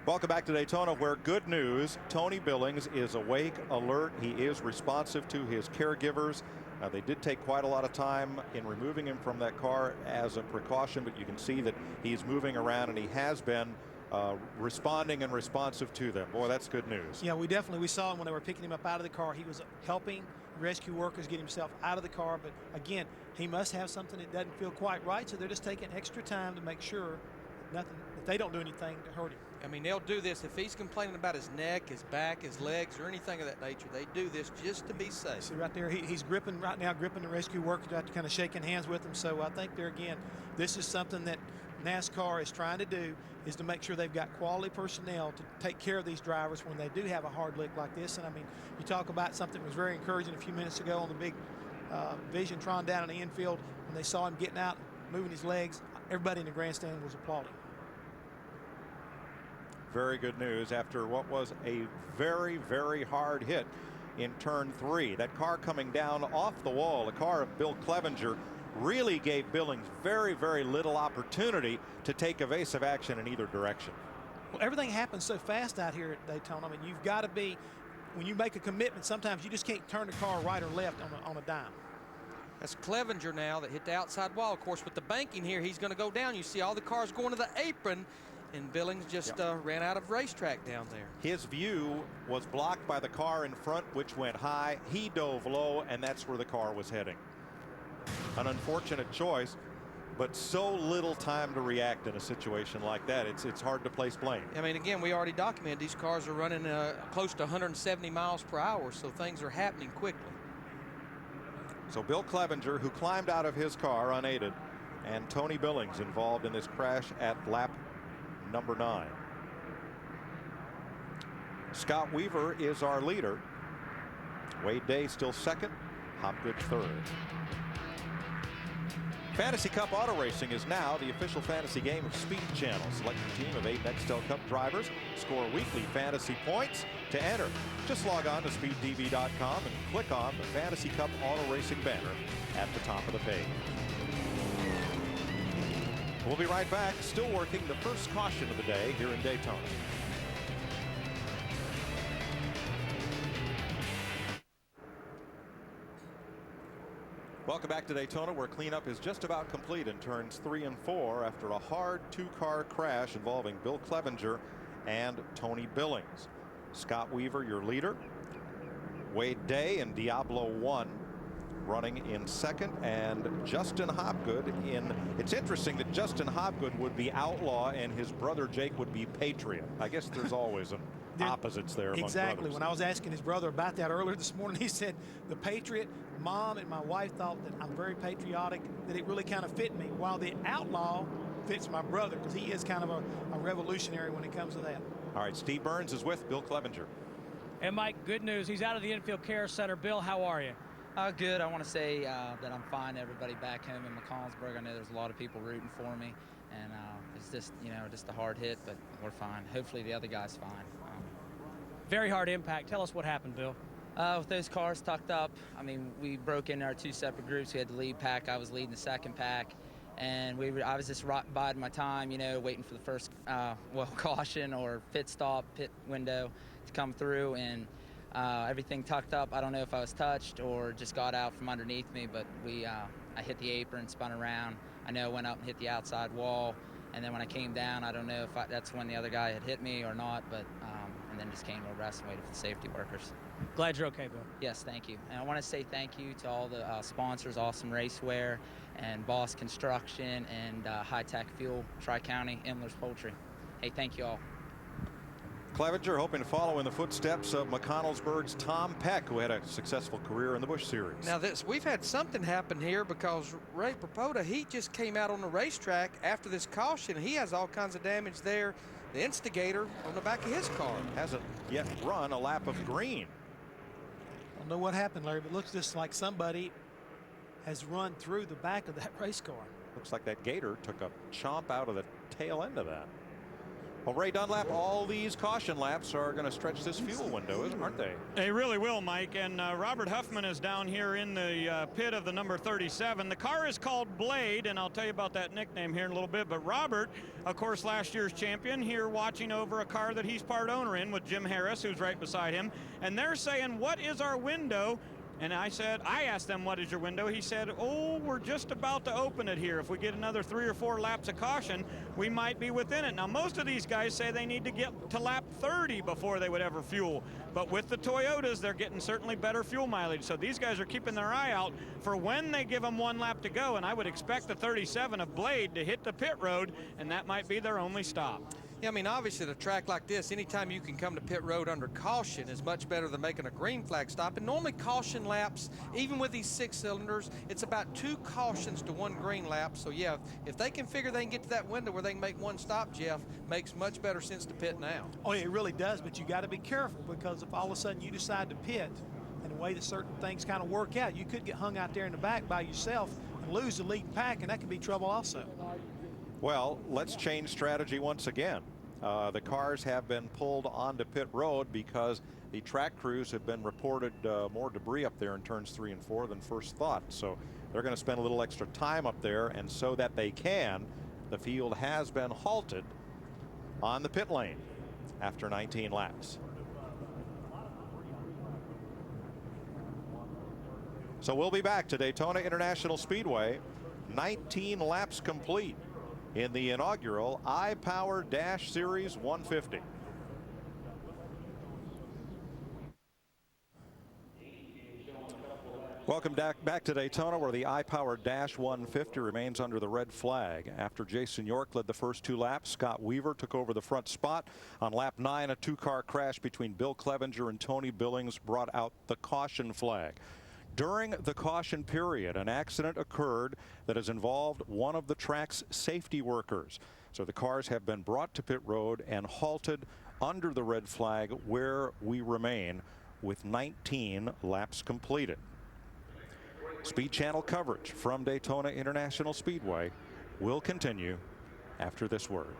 Welcome back to Daytona, where good news, Tony Billings is awake, alert. He is responsive to his caregivers. They did take quite a lot of time in removing him from that car as a precaution, but you can see that he's moving around and he has been responding and responsive to them. Boy, that's good news. Yeah, we saw him when they were picking him up out of the car. He was helping rescue workers get himself out of the car, but again, he must have something that doesn't feel quite right, so they're just taking extra time to make sure that they don't do anything to hurt him. I mean, they'll do this if he's complaining about his neck, his back, his legs, or anything of that nature. They do this just to be safe. See right there, he's gripping right now, gripping the rescue workers, out kind of shaking hands with them. So I think there again, this is something that NASCAR is trying to do, is to make sure they've got quality personnel to take care of these drivers when they do have a hard lick like this. And I mean, you talk about something that was very encouraging a few minutes ago on the big Vision-Tron down in the infield when they saw him getting out, moving his legs. Everybody in the grandstand was applauding. Very good news after what was a very, very hard hit in turn 3. That car coming down off the wall, the car of Bill Clevenger, really gave Billings very, very little opportunity to take evasive action in either direction. Well, everything happens so fast out here at Daytona. I mean, you've got to be, when you make a commitment, sometimes you just can't turn the car right or left on a dime. That's Clevenger now that hit the outside wall. Of course, with the banking here, he's going to go down. You see all the cars going to the apron, and Billings just ran out of racetrack down there. His view was blocked by the car in front, which went high. He dove low, and that's where the car was heading. An unfortunate choice, but so little time to react in a situation like that. It's hard to place blame. I mean, again, we already documented these cars are running close to 170 miles per hour, so things are happening quickly. So Bill Clevenger, who climbed out of his car unaided, and Tony Billings involved in this crash at lap number 9. Scott Weaver is our leader. Wade Day still second. Hopgood third. Fantasy Cup Auto Racing is now the official fantasy game of Speed Channel. Select a team of 8 Nextel Cup drivers. Score weekly fantasy points to enter. Just log on to speedtv.com and click on the Fantasy Cup Auto Racing banner at the top of the page. We'll be right back, still working the first caution of the day here in Daytona. Welcome back to Daytona, where cleanup is just about complete in turns 3 and 4 after a hard 2-car crash involving Bill Clevenger and Tony Billings. Scott Weaver, your leader. Wade Day and Diablo 1 running in second, and Justin Hopgood in. It's interesting that Justin Hopgood would be outlaw and his brother Jake would be patriot. I guess there's always an opposites there among exactly brothers. When I was asking his brother about that earlier this morning, he said the patriot, mom and my wife thought that I'm very patriotic, that it really kind of fit me, while the outlaw fits my brother because he is kind of a revolutionary when it comes to that. All right, Steve Burns is with Bill Clevenger. And Mike, good news, he's out of the infield care center. Bill, how are you? Good. I want to say that I'm fine. Everybody back home in McConnellsburg, I know there's a lot of people rooting for me, and it's just, just a hard hit, but we're fine. Hopefully the other guy's fine. Very hard impact. Tell us what happened, Bill. With those cars tucked up, I mean, we broke into our 2 separate groups. We had the lead pack. I was leading the second pack, and I was just biding my time, waiting for the first, caution or pit window to come through, and everything tucked up. I don't know if I was touched or just got out from underneath me, but I hit the apron, spun around. I know I went up and hit the outside wall, and then when I came down, I don't know if that's when the other guy had hit me or not, but and then just came to a rest and waited for the safety workers. Glad you're okay, Bill. Yes, thank you. And I want to say thank you to all the sponsors, Awesome Racewear and Boss Construction and High Tech Fuel, Tri-County, Imler's Poultry. Hey, thank you all. Clevenger hoping to follow in the footsteps of McConnellsburg's Tom Peck, who had a successful career in the Busch Series. Now we've had something happen here because Ray Paprota, he just came out on the racetrack after this caution. He has all kinds of damage there. The instigator on the back of his car hasn't yet run a lap of green. I don't know what happened, Larry, but it looks just like somebody has run through the back of that race car. Looks like that gator took a chomp out of the tail end of that. Well, Ray Dunlap, all these caution laps are going to stretch this fuel window, aren't they? They really will, Mike. And Robert Huffman is down here in the pit of the number 37. The car is called Blade, and I'll tell you about that nickname here in a little bit. But Robert, of course, last year's champion, here watching over a car that he's part owner in with Jim Harris, who's right beside him. And they're saying, what is our window? And I asked them, what is your window? He said, oh, we're just about to open it here. If we get another 3 or 4 laps of caution, we might be within it. Now, most of these guys say they need to get to lap 30 before they would ever fuel. But with the Toyotas, they're getting certainly better fuel mileage. So these guys are keeping their eye out for when they give them 1 lap to go. And I would expect the 37 of Blade to hit the pit road, and that might be their only stop. Yeah, I mean, obviously, at a track like this, anytime you can come to pit road under caution is much better than making a green flag stop. And normally caution laps, even with these 6 cylinders, it's about 2 cautions to 1 green lap. So, yeah, if they can figure they can get to that window where they can make 1 stop, Jeff, makes much better sense to pit now. Oh, yeah, it really does, but you got to be careful, because if all of a sudden you decide to pit and the way that certain things kind of work out, you could get hung out there in the back by yourself and lose the lead pack, and that could be trouble also. Well, let's change strategy once again. The cars have been pulled onto pit road because the track crews have been reported more debris up there in turns 3 and 4 than first thought. So they're going to spend a little extra time up there, and so that they can, the field has been halted on the pit lane after 19 laps. So we'll be back to Daytona International Speedway, 19 laps complete in the inaugural IPOWER Dash Series 150. Welcome back to Daytona, where the IPOWER Dash 150 remains under the red flag. After Jason York led the first 2 laps, Scott Weaver took over the front spot. On lap 9, a 2-car crash between Bill Clevenger and Tony Billings brought out the caution flag. During the caution period, an accident occurred that has involved one of the track's safety workers. So the cars have been brought to pit road and halted under the red flag, where we remain with 19 laps completed. Speed Channel coverage from Daytona International Speedway will continue after this word.